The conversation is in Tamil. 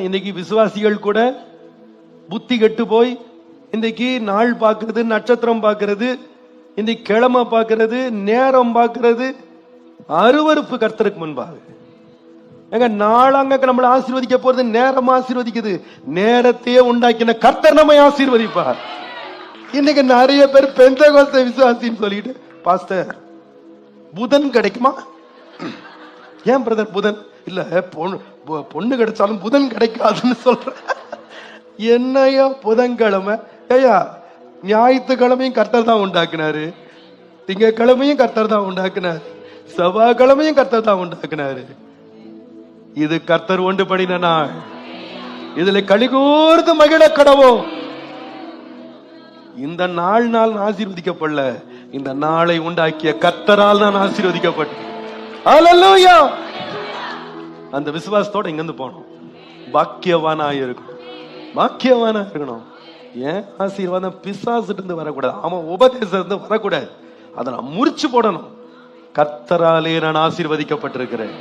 இன்னைக்கு விசுவாசிகள் கூட புத்தி கெட்டு போய் இன்னைக்கு நாள் பார்க்கிறது, நட்சத்திரம் பார்க்கிறது, இன்னைக்கு கிழமை பார்க்கிறது, நேரம் பார்க்கிறது அருவருப்பு கர்த்தருக்கு முன்பாக. எங்க நாளாங்க நம்மளை ஆசீர்வதிக்க போறது நேரம் ஆசீர்வதிக்குது. நேரத்தையே உண்டாக்கின கர்த்தர் நம்மை ஆசீர்வதிப்பார். இன்னைக்கு நிறைய பேர் பெந்தேகோஸ்தே விசுவாசின்னு சொல்லிட்டு, பாஸ்டர் புதன் கிடைக்குமா? ஏன் பிரதர் புதன் இல்ல, பொண்ணு கிடைச்சாலும் புதன் கிடைக்காதுன்னு சொல்ற. என்னையா புதன்கிழமை? ஐயா, ஞாயிற்றுக்கிழமையும் கர்த்தர் தான் உண்டாக்குனாரு, திங்கக்கிழமையும் கர்த்தர் தான் உண்டாக்குனாரு, செவ்வாய்க்கிழமையும் கர்த்தர் தான் உண்டாக்குனாரு. இது கர்த்தர் ஒன்று படின நாள். இதுல கலிகூர்ந்து மகிழ கடவோம். இந்த நாள் ஆசீர்வதிக்கப்படல, இந்த நாளை உண்டாக்கிய கர்த்தரால் நான் ஆசீர்வதிக்கப்பட்டேன். அல்லேலூயா. அந்த விசுவாசத்தோட இங்க இருந்து போனோம். பாக்கியவானா இருக்கணும், பாக்கியவானா இருக்கணும். ஏன் ஆசீர்வாதம் பிசாசுட்டு இருந்து வரக்கூடாது, அவன் உபதேசம் இருந்து வரக்கூடாது. அதை நான் முறிச்சு போடணும். கர்த்தராலே நான் ஆசீர்வதிக்கப்பட்டிருக்கிறேன்.